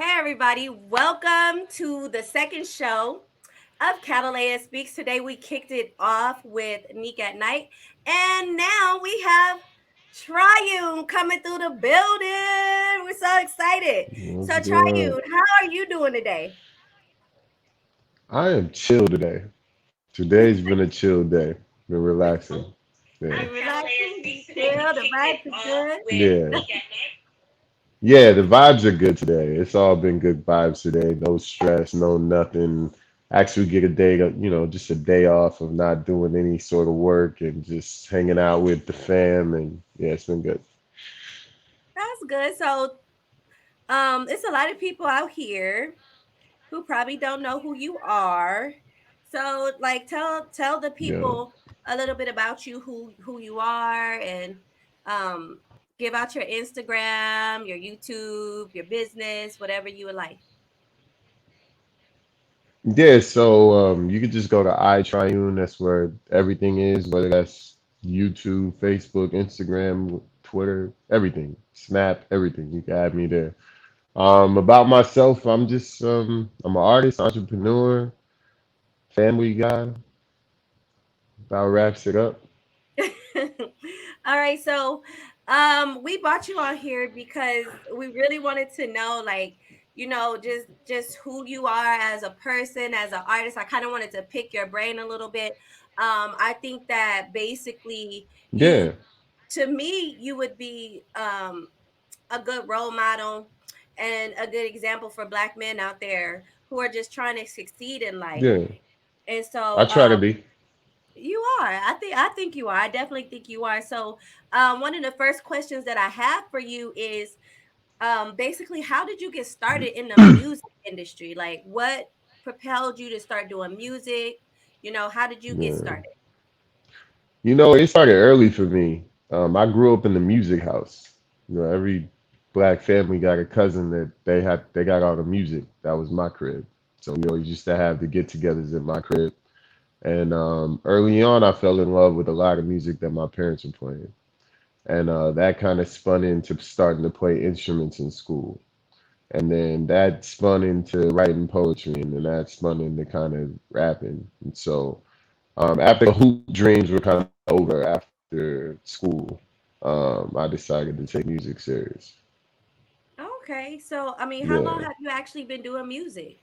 Hey, everybody. Welcome to the second show of Catalea Speaks. Today, we kicked it off with Neek at Night. And now we have Triune coming through the building. We're so excited. What's So, good? Triune, how are you doing today? I am chill today. Today's been a chill day. Been relaxing. Yeah. You're relaxing, chill, the vibes are good. Yeah. Yeah, the vibes are good today. It's all been good vibes today. No stress, no nothing. Actually get a day to, just a day off of not doing any sort of work and just hanging out with the fam and yeah, it's been good. That's good. So, it's a lot of people out here who probably don't know who you are. So like tell the Yeah. people a little bit about you, who you are, and um give out your Instagram, your YouTube, your business, whatever you would like. Yeah, so you could just go to iTriune. That's where everything is, whether that's YouTube, Facebook, Instagram, Twitter, everything, Snap, everything. You can add me there. About myself, I'm an artist, entrepreneur, family guy. About wraps it up. All right, so we brought you on here because we really wanted to know, like, just who you are as a person, as an artist. I kind of wanted to pick your brain a little bit. I think that basically Yeah, to me, you would be a good role model and a good example for Black men out there who are just trying to succeed in life. yeah. And I so try to be. you are. I think you are. I definitely think you are. So one of the first questions that I have for you is basically, how did you get started in the music industry? Like, what propelled you to start doing music? How did you get Yeah. started? It started early for me. I grew up in the music house. Every black family got a cousin that they got all the music. That was my crib. So we always used to have the get-togethers in my crib. And early on, I fell in love with a lot of music that my parents were playing. And that kind of spun into starting to play instruments in school. And then that spun into writing poetry, and then that spun into kind of rapping. And so after the hoop dreams were kind of over after school, I decided to take music serious. Okay, so I mean, how long Yeah. have you actually been doing music?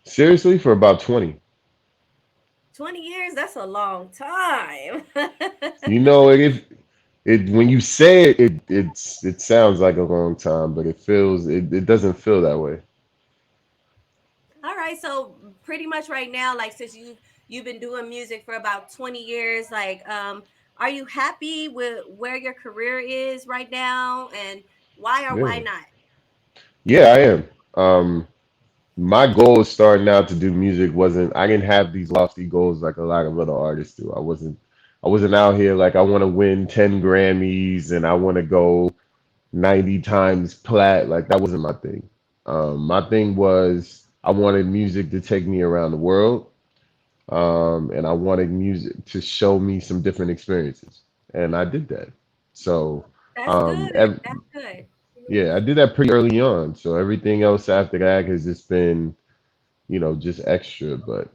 Seriously, for about 20. 20 years? That's a long time. It when you say it sounds like a long time, but it doesn't feel that way. All right, so pretty much right now, like since you've been doing music for about 20 years, like are you happy with where your career is right now and why or why Yeah. not? Yeah, I am. My goal of starting out to do music wasn't I didn't have these lofty goals like a lot of other artists do. I wasn't out here like I want to win 10 Grammys and I want to go 90 times plat. Like that wasn't my thing. My thing was I wanted music to take me around the world. And I wanted music to show me some different experiences. And I did that. So That's um, good. ev- That's good. yeah, I did that pretty early on. So everything else after that has just been just extra. But,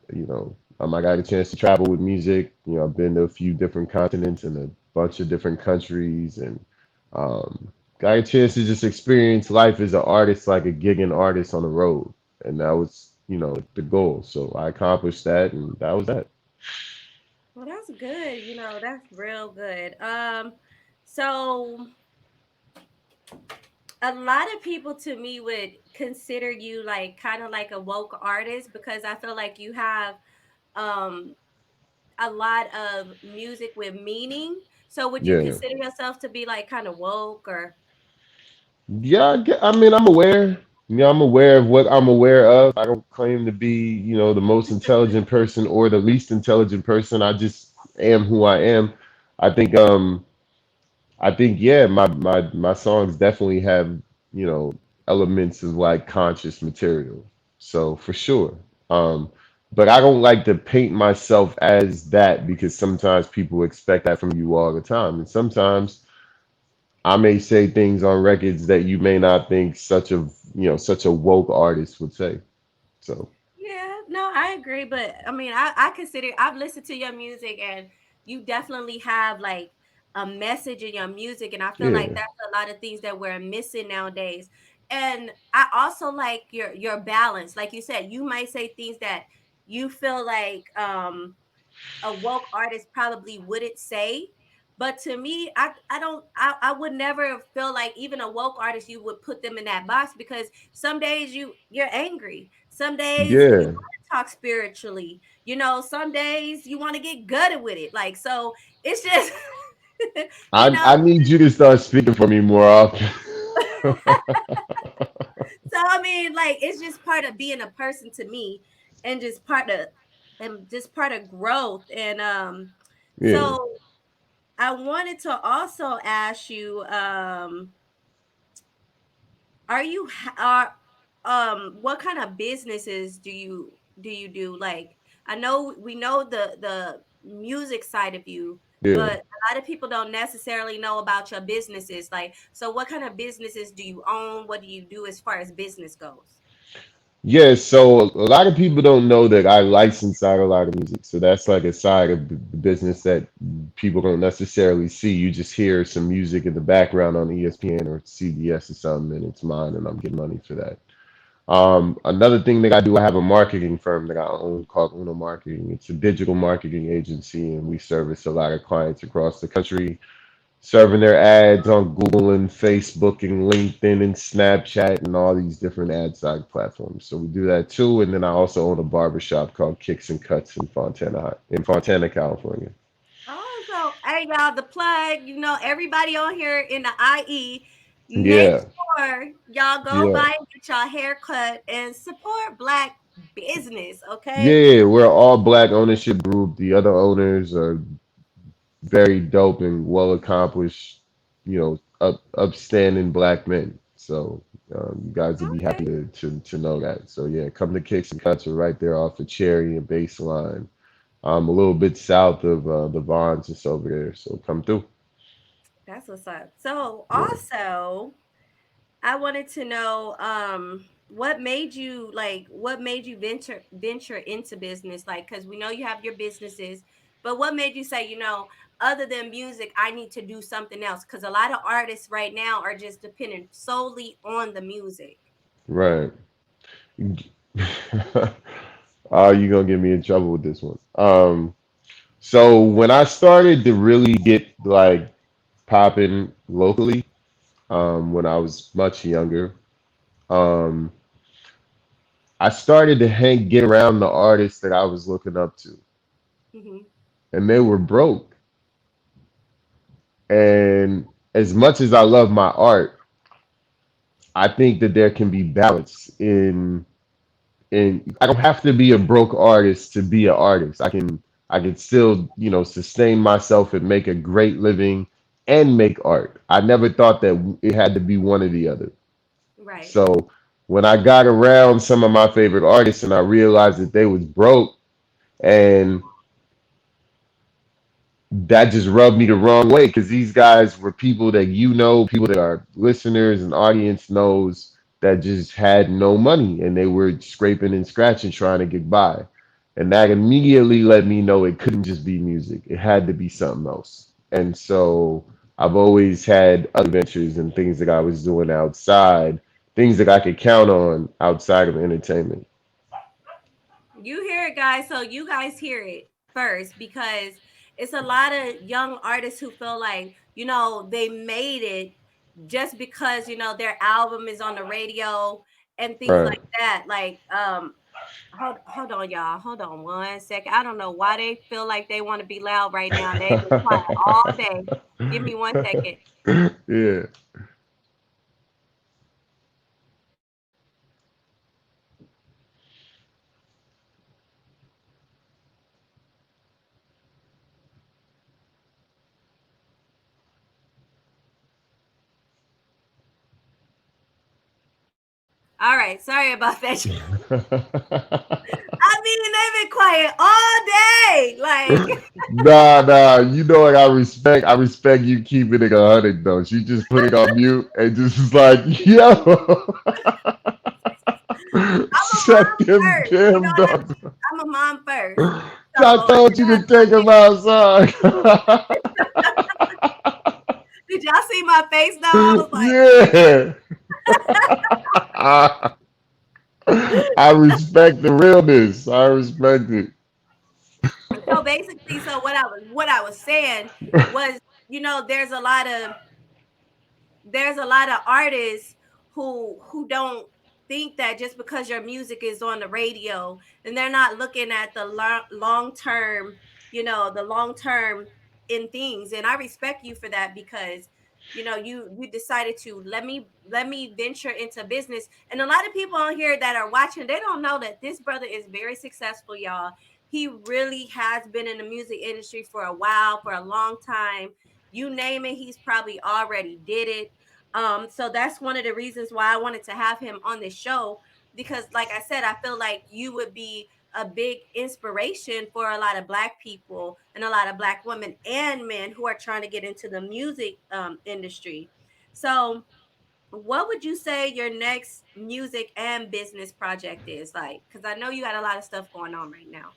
I got a chance to travel with music. I've been to a few different continents and a bunch of different countries and got a chance to just experience life as an artist, like a gigging artist on the road. And that was, the goal. So I accomplished that and that was that. Well, that's good. That's real good. So a lot of people to me would consider you like kind of like a woke artist because I feel like you have um a lot of music with meaning. So would you Yeah. consider yourself to be like kind of woke or Yeah, I mean, I'm aware. I'm aware of what I'm aware of. I don't claim to be, the most intelligent person or the least intelligent person. I just am who I am. I think, yeah, my songs definitely have, you know, elements of like conscious material. So for sure. Um, but I don't like to paint myself as that because sometimes people expect that from you all the time, and sometimes I may say things on records that you may not think such of such a woke artist would say. So Yeah, no, I agree. But I mean, I consider I've listened to your music and you definitely have like a message in your music. And I feel like yeah, that's a lot of things that we're missing nowadays. And I also like your balance. Like you said, you might say things that you feel like a woke artist probably wouldn't say. But to me, I would never feel like even a woke artist you would put them in that box because some days you're angry. Some days you yeah. want to talk spiritually. You know, some days you want to get gutted with it. Like so it's just you I know, I need you to start speaking for me more often. so I mean like it's just part of being a person to me and just part of growth and Yeah, so I wanted to also ask you, are you what kind of businesses do you do? Like, I know we know the music side of you, yeah. but a lot of people don't necessarily know about your businesses. Like, so what kind of businesses do you own? What do you do as far as business goes? Yeah, so a lot of people don't know that I license out a lot of music. So that's like a side of the business that people don't necessarily see. You just hear some music in the background on ESPN or CBS or something, and it's mine, and I'm getting money for that. Another thing that I do, I have a marketing firm that I own called Uno Marketing. It's a digital marketing agency, and we service a lot of clients across the country serving their ads on Google and Facebook and LinkedIn and Snapchat and all these different ad side platforms. So we do that too. And then I also own a barbershop called Kicks and Cuts in Fontana, California. Oh, so hey y'all, the plug, everybody on here in the IE, make Yeah. sure y'all go Yeah. by and get y'all hair cut and support black business, okay? Yeah. We're all black ownership group. The other owners are very dope and well accomplished, upstanding black men. So you guys would be happy Okay. to know that. So yeah, come to Kicks and Cuts. Are right there off the Cherry and Baseline. A little bit south of the Vons, just over there. So come through. That's what's up. So Yeah. also I wanted to know what made you venture into business like cuz we know you have your businesses but what made you say other than music I need to do something else cuz a lot of artists right now are just dependent solely on the music. Right. Oh, you gonna get me in trouble with this one. So when I started to really get like popping locally, when I was much younger, um, I started to get around the artists that I was looking up to, Mhm. and they were broke. And as much as I love my art, I think that there can be balance in I don't have to be a broke artist to be an artist. I can still, sustain myself and make a great living and make art. I never thought that it had to be one or the other. Right. So when I got around some of my favorite artists and I realized that they was broke and that just rubbed me the wrong way because these guys were people that people that our listeners and audience knows that just had no money and they were scraping and scratching trying to get by. And that immediately let me know it couldn't just be music. It had to be something else. And so I've always had other ventures and things that I was doing outside, things that I could count on outside of entertainment. You hear it, guys. So you guys hear it first because it's a lot of young artists who feel like, they made it just because, their album is on the radio and things Right. like that. Like, hold on, y'all. Hold on 1 second. I don't know why they feel like they want to be loud right now. They've been quiet all day. Give me 1 second. Yeah. All right, sorry about that. I mean, they've been quiet all day. Like, Nah. You know what? I respect you keeping it 100 though. She just put it on mute and just was like, yo, I'm a shut mom them first. You know damn what dogs. I'm a mom first. So I I told you gotta to have my take him kids. outside. Did y'all see my face though? I was like, Yeah. I respect the realness. I respect it. so basically, so what I was saying was, there's a lot of artists who don't think that just because your music is on the radio and they're not looking at the long term, the long term in things. And I respect you for that because you decided to let me venture into business. And a lot of people on here that are watching, they don't know that this brother is very successful, y'all. He really has been in the music industry for a while, for a long time. You name it, he's probably already did it. So that's one of the reasons why I wanted to have him on this show, because like I said, I feel like you would be a big inspiration for a lot of black people and a lot of black women and men who are trying to get into the music industry. So what would you say your next music and business project is like? Because I know you got a lot of stuff going on right now.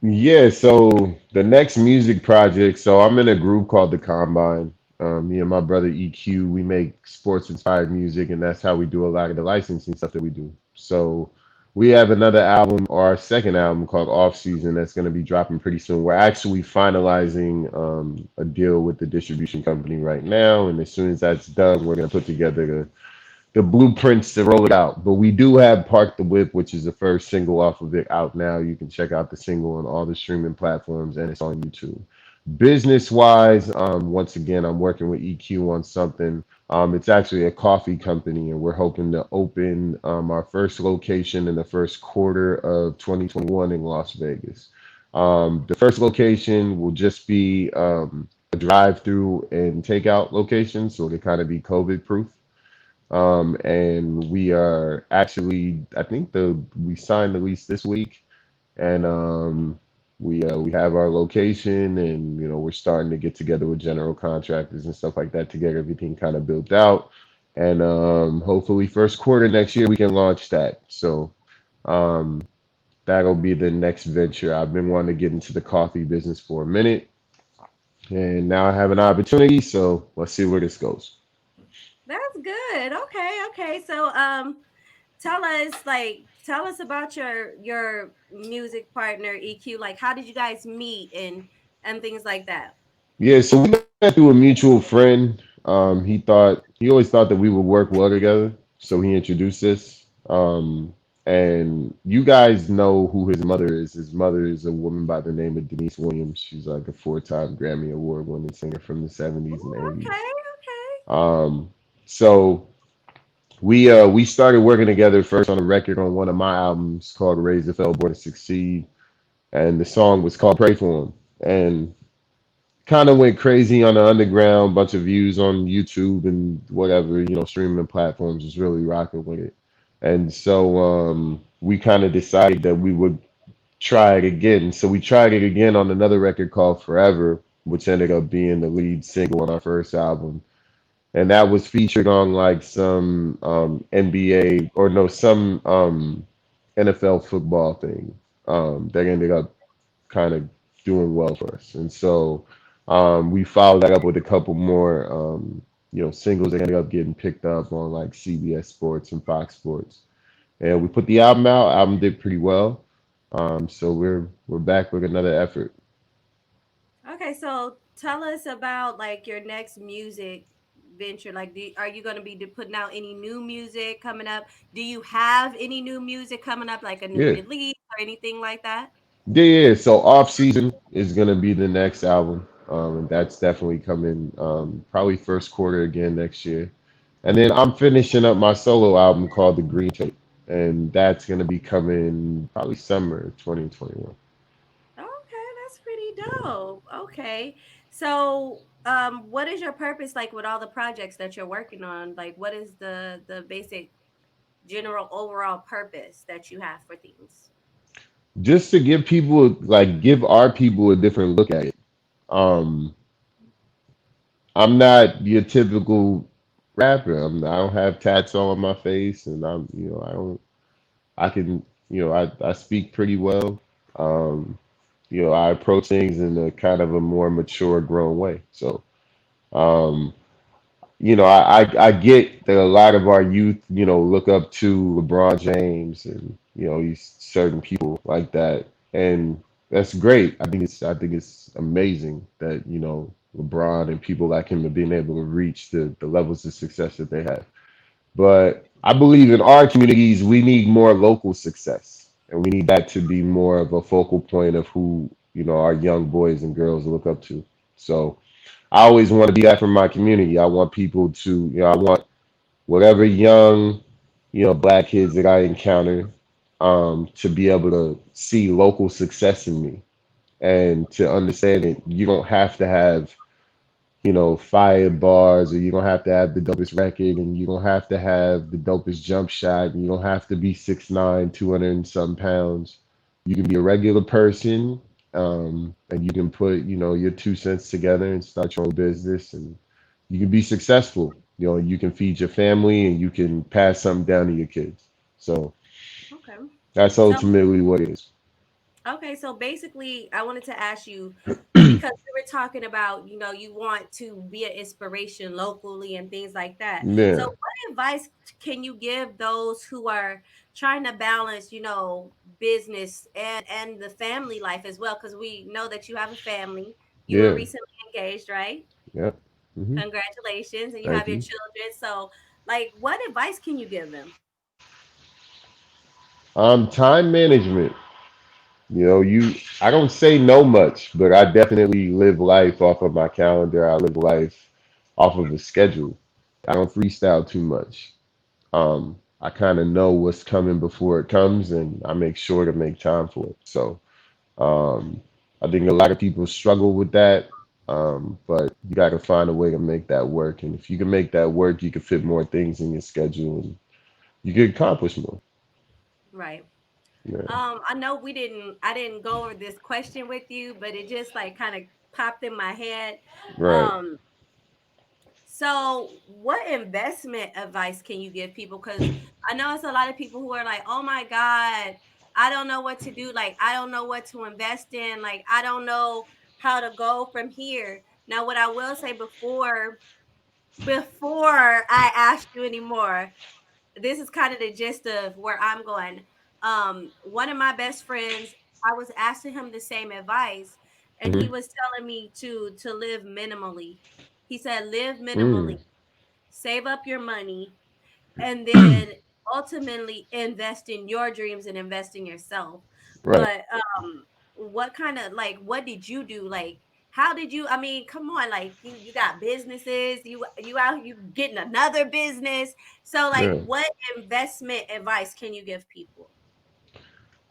Yeah, so the next music project, so I'm in a group called The Combine. Me and my brother EQ, we make sports inspired music, and that's how we do a lot of the licensing stuff that we do. So we have another album, or our second album called Off Season, that's going to be dropping pretty soon. We're actually finalizing a deal with the distribution company right now, and as soon as that's done, we're going to put together the blueprints to roll it out. But we do have Park the Whip, which is the first single off of it out now. You can check out the single on all the streaming platforms and it's on YouTube. Business wise, once again, I'm working with EQ on something. It's actually a coffee company, and we're hoping to open our first location in the first quarter of 2021 in Las Vegas. The first location will just be a drive through and takeout location, so to kind of be COVID proof. And we are actually, I think we signed the lease this week, and we have our location, and we're starting to get together with general contractors and stuff like that to get everything kind of built out, and hopefully first quarter next year we can launch that. So um, that'll be the next venture. I've been wanting to get into the coffee business for a minute, and now I have an opportunity. So let's see where this goes. That's good. Okay, okay. So tell us about your music partner EQ. Like, how did you guys meet and things like that? Yeah, so we met through a mutual friend. He always thought that we would work well together, so he introduced us. And you guys know who his mother is. His mother is a woman by the name of Denise Williams. She's like a four-time Grammy Award-winning singer from the 70s and Ooh, 80s. okay, okay. Um, so we started working together first on a record on one of my albums called Raise the Fell Born to Succeed, and the song was called Pray For Him. And kind of went crazy on the underground, bunch of views on YouTube and whatever, streaming platforms was really rocking with it. And so we kind of decided that we would try it again. So we tried it again on another record called Forever, which ended up being the lead single on our first album. And that was featured on like some NBA or no, some NFL football thing that ended up kind of doing well for us. And so we followed that up with a couple more, singles that ended up getting picked up on like CBS Sports and Fox Sports. And we put the album out. Album did pretty well. So we're back with another effort. Okay, so tell us about like your next music venture. Like, are you going to be putting out any new music coming up? Do you have any new music coming up, like a new Yeah. release or anything like that? Yeah. So Off Season is gonna be the next album. And that's definitely coming probably first quarter again next year. And then I'm finishing up my solo album called The Green Tape, and that's gonna be coming probably summer 2021. Okay, that's pretty dope. Okay. So, what is your purpose like with all the projects that you're working on? Like, what is the basic? general overall purpose that you have for things? Just to give people, like, give our people a different look at it. Um, I'm not your typical rapper. I don't have tats all on my face, and I don't. I can, I speak pretty well. Um, I approach things in a kind of a more mature, grown way. So, um, I get that a lot of our youth, look up to LeBron James and these certain people like that, and that's great. I think it's amazing that LeBron and people like him have been able to reach the levels of success that they have. But I believe in our communities, we need more local success, and we need that to be more of a focal point of who our young boys and girls look up to. So I always want to be that for my community. I want people to, I want whatever young, black kids that I encounter, to be able to see local success in me and to understand that you don't have to have, fire bars, or you don't have to have the dopest record, and you don't have to have the dopest jump shot, and you don't have to be 6'9", 200 and some pounds. You can be a regular person, and you can put, your 2 cents together and start your own business, and you can be successful. You can feed your family, and you can pass something down to your kids. So Okay. that's So ultimately what it is. okay, so basically, I wanted to ask you because we were talking about, you want to be an inspiration locally and things like that. So, Yeah, what advice can you give those who are trying to balance, business and the family life as well? Because we know that you have a family. You were yeah, recently engaged, right? yeah. Congratulations, and you Thank have your you. children. So, like, what advice can you give them? Time management. I don't say no much, but I definitely live life off of my calendar. I live life off of a schedule. I don't freestyle too much. I kind of know what's coming before it comes, and I make sure to make time for it. So, um, I think a lot of people struggle with that, but you got to find a way to make that work. And if you can make that work, you can fit more things in your schedule, and you can accomplish more. Right. Yeah, I know I didn't go over this question with you, but it just like kind of popped in my head. right. Um, so what investment advice can you give people? Because I know it's a lot of people who are like, oh my God, I don't know what to do. Like, I don't know what to invest in. Like, I don't know how to go from here. Now, what I will say before I ask you anymore, this is kind of the gist of where I'm going. One of my best friends, I was asking him the same advice, and he Hmm. was telling me to live minimally. He said, live minimally, Mm, save up your money, and then ultimately invest in your dreams and invest in yourself. right. But what kind of like what did you do? Like how did you, I mean, come on, like you got businesses, you out you getting another business. So like Yeah. what investment advice can you give people?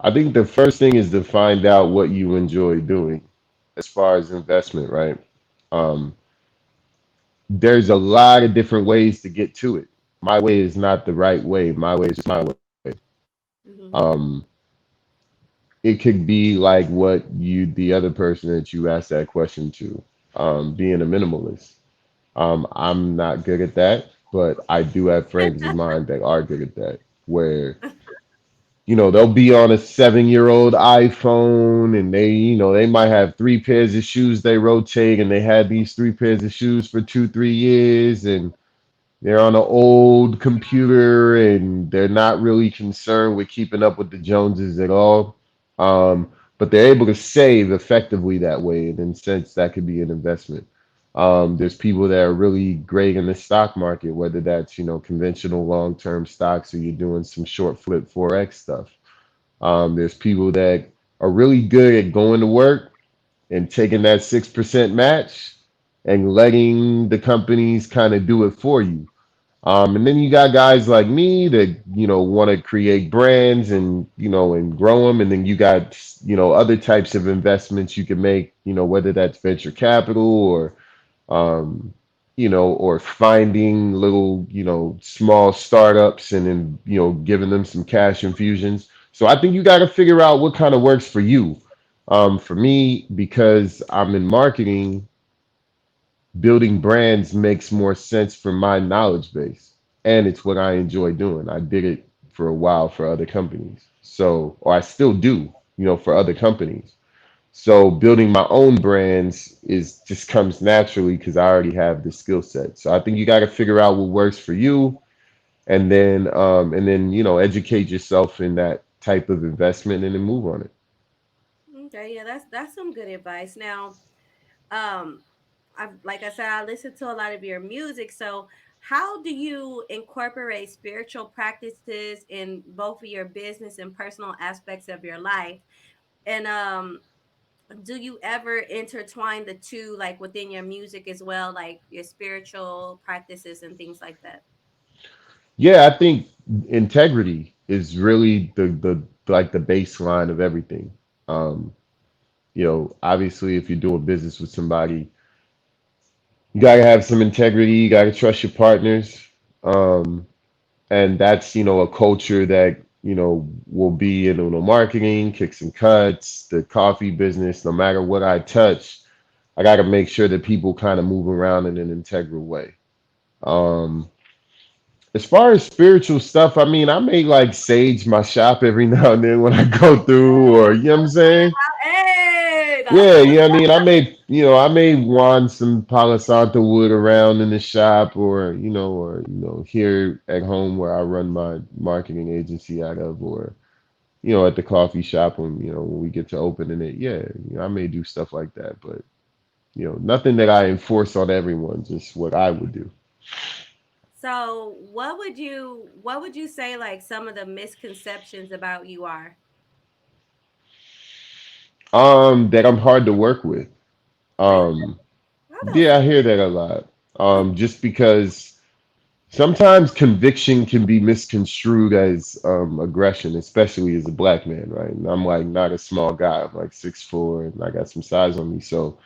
I think the first thing is to find out what you enjoy doing as far as investment, right? Um, there's a lot of different ways to get to it. My way is not the right way. My way is just my way. Hmm. Um, it could be like what the other person that you asked that question to, being a minimalist. I'm not good at that, but I do have friends of mine that are good at that, where they'll be on a 7-year-old iPhone, and they might have 3 pairs of shoes they rotate, and they had these 3 pairs of shoes for 2, 3 years, and they're on an old computer, and they're not really concerned with keeping up with the Joneses at all. But they're able to save effectively that way, and in a sense, that could be an investment. There's people that are really great in the stock market, whether that's conventional long-term stocks, or you're doing some short flip forex stuff. There's people that are really good at going to work and taking that 6% match and letting the companies kind of do it for you. And then you got guys like me that want to create brands and and grow them. And then you got other types of investments you can make. Whether that's venture capital or um, or finding little, small startups and then, giving them some cash infusions. So I think you got to figure out what kind of works for you. For me, because I'm in marketing, building brands makes more sense for my knowledge base. And it's what I enjoy doing. I did it for a while for other companies. So, or I still do, for other companies. So building my own brands is just comes naturally because I already have the skill set. So I think you got to figure out what works for you, and then educate yourself in that type of investment and then move on it. Okay, yeah, that's some good advice. Now, um, I've like I said, I listen to a lot of your music. So, how do you incorporate spiritual practices in both of your business and personal aspects of your life? And do you ever intertwine the two, like within your music as well, like your spiritual practices and things like that? Yeah, I think integrity is really the like the baseline of everything. Um, Obviously, if you're doing business with somebody, you gotta have some integrity. You gotta trust your partners. Um, and that's a culture that will be in marketing, kicks and cuts, the coffee business. No matter what I touch, I got to make sure that people kind of move around in an integral way. Um, as far as spiritual stuff, I mean, I may like sage my shop every now and then when I go through, or you know what I'm saying. Hey, that's Yeah, I mean, I may wand some Palo Santo wood around in the shop, or here at home where I run my marketing agency out of, or at the coffee shop when we get to opening it. Yeah, I may do stuff like that, but nothing that I enforce on everyone, just what I would do. so. What would you say like some of the misconceptions about you are? That I'm hard to work with. Really? Um, I don't yeah, feel. I hear that a lot. Just because sometimes conviction can be misconstrued as aggression, especially as a black man, right? And I'm like not a small guy. I'm like 6'4", and I got some size on me. So,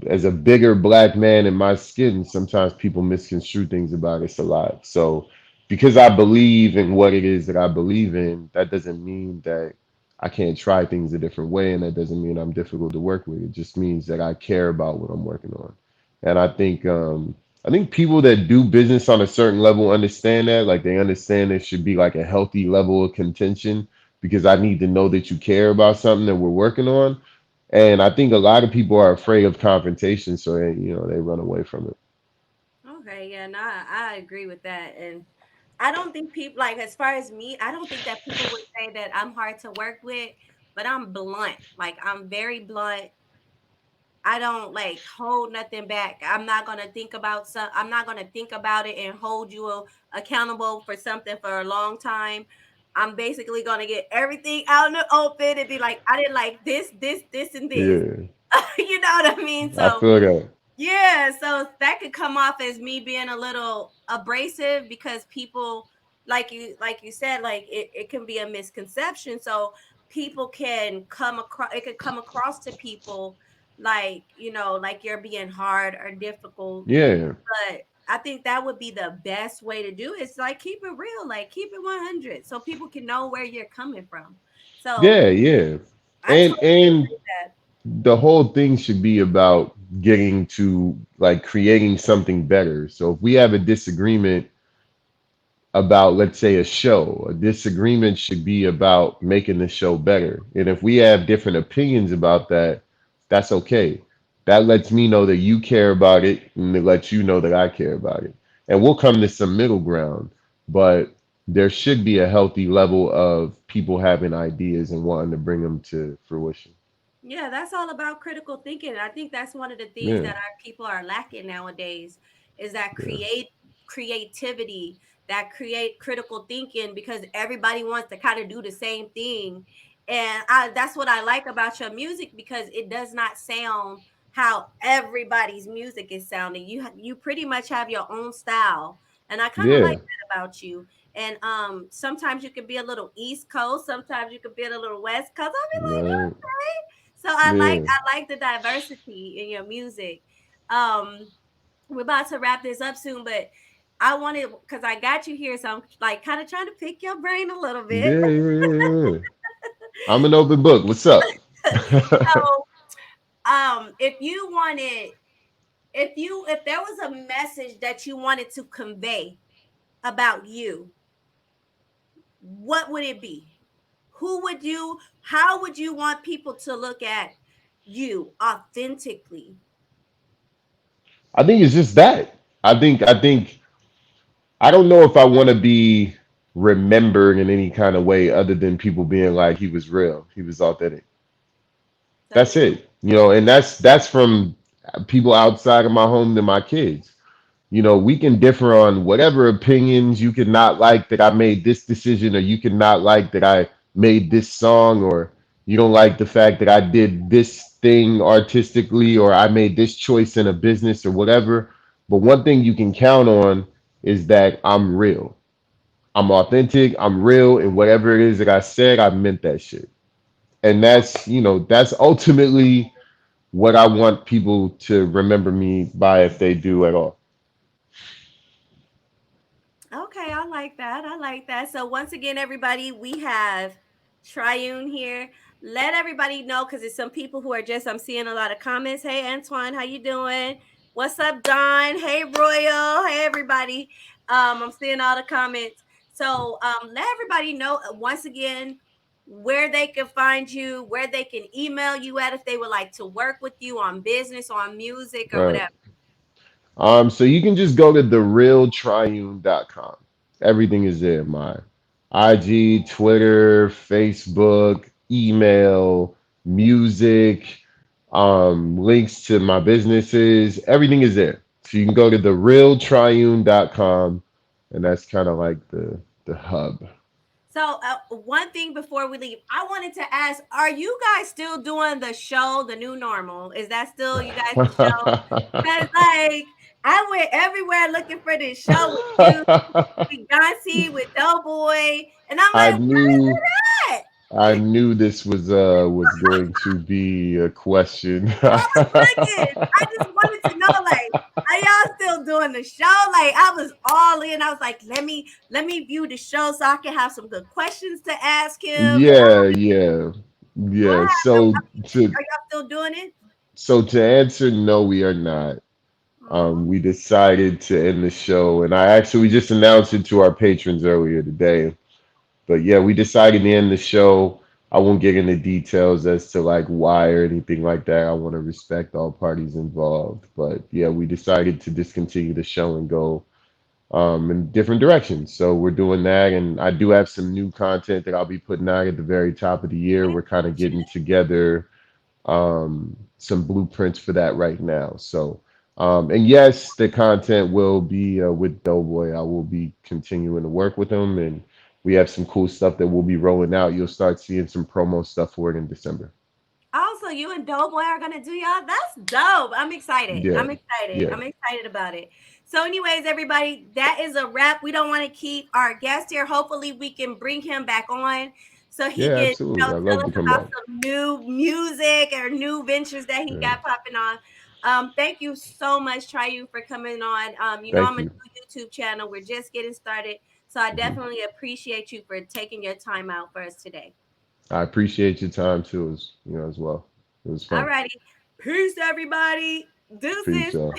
as a bigger black man in my skin, sometimes people misconstrue things about us a lot. So, because I believe in what it is that I believe in, that doesn't mean that I can't try things a different way, and that doesn't mean I'm difficult to work with. It just means that I care about what I'm working on. And I think people that do business on a certain level understand that. Like they understand there should be like a healthy level of contention because I need to know that you care about something that we're working on. And I think a lot of people are afraid of confrontation, so they run away from it. Okay, yeah, no, I agree with that. And I don't think people like as far as me, I don't think that people would say that I'm hard to work with, but I'm blunt. Like I'm very blunt. I don't like hold nothing back. I'm not gonna think about it and hold you accountable for something for a long time. I'm basically gonna get everything out in the open and be like, I didn't like this, and this. Yeah, You know what I mean? I So feel that. yeah, so that could come off as me being a little abrasive because people like you said, like it can be a misconception. So people can come across it could come across to people like, like you're being hard or difficult. Yeah, But I think that would be the best way to do it. It's like keep it real, like keep it 100 so people can know where you're coming from. So yeah, yeah. I And totally and agree with that. the whole thing should be about getting to like creating something better. So if we have a disagreement about, let's say, a show. A disagreement should be about making the show better. And if we have different opinions about that, that's okay. That lets me know that you care about it, and it lets you know that I care about it. And we'll come to some middle ground, but there should be a healthy level of people having ideas and wanting to bring them to fruition. Yeah, that's all about critical thinking. I think that's one of the things Yeah, that our people are lacking nowadays is that yeah, creativity, that create critical thinking because everybody wants to kind of do the same thing. And that's what I like about your music because it does not sound how everybody's music is sounding. You pretty much have your own style. And I kind of like yeah. that about you. And sometimes you can be a little East Coast, sometimes you can be a little West Coast. I'll be like, Right. so I like Yeah. I like the diversity in your music. Um, we're about to wrap this up soon, but I wanted because I got you here, so I'm like kind of trying to pick your brain a little bit. Yeah, yeah, yeah, yeah. I'm an open book. What's up? So, if you wanted, if there was a message that you wanted to convey about you, what would it be? Who would you? How would you want people to look at you authentically? I think it's just that. I think I don't know if I want to be remembered in any kind of way other than people being like he was real, he was authentic. That's That's true. it. And that's from people outside of my home to my kids. We can differ on whatever opinions. You can not like that I made this decision, or you can not like that I made this song, or you don't like the fact that I did this thing artistically, or I made this choice in a business or whatever. But one thing you can count on is that I'm real. I'm authentic. I'm real. And whatever it is that I said, I meant that shit. And that's ultimately what I want people to remember me by if they do at all. Okay, I like that. I like that. So once again, everybody, we have Triune here. Let everybody know because there's some people who are just I'm seeing a lot of comments. Hey Antoine, how you doing? What's up, Don? Hey Royal. Hey everybody. I'm seeing all the comments. So let everybody know once again where they can find you, where they can email you at if they would like to work with you on business, on music, or Right. whatever. So you can just go to therealtriune.com. Everything is there. My IG, Twitter, Facebook, email, music, links to my businesses. Everything is there. So you can go to therealtriune.com, and that's kind of like the hub. So, one thing before we leave, I wanted to ask: are you guys still doing the show, the new normal? Is that still you guys' show? Because like I went everywhere looking for this show with you, with Yancy, with Doughboy, and I'm I like, where is knew it at? I knew this was going to be a question. I was looking. I just wanted to know, like, are y'all still doing the show? Like, I was all in. I was like, let me view the show so I can have some good questions to ask him. And Yeah, yeah, what yeah. happened? So I mean, to are y'all still doing it? to answer, no, we are not. Oh, We decided to end the show, and I actually just announced it to our patrons earlier today. But yeah, we decided to end the show. I won't get into details as to like why or anything like that. I want to respect all parties involved. But yeah, we decided to discontinue the show and go in different directions. So we're doing that, and I do have some new content that I'll be putting out at the very top of the year. We're kind of getting together some blueprints for that right now. So, and yes, the content will be with Doughboy. I will be continuing to work with him, and we have some cool stuff that we'll be rolling out. You'll start seeing some promo stuff for it in December. also, you and Doughboy are gonna do y'all. That's dope. I'm excited. Yeah, I'm excited. yeah, I'm excited about it. So, anyways, everybody, that is a wrap. We don't want to keep our guest here. Hopefully, we can bring him back on so he yeah, can, absolutely. I'd tell love us to come about back. some new music or new ventures that he Yeah, got popping on. Thank you so much, Triune, for coming on. I'm thank a you. new YouTube channel. We're just getting started, so I Mhm. definitely appreciate you for taking your time out for us today. I appreciate your time too, as well. It was All fun. righty. Peace, everybody. Peace, Deuces. y'all.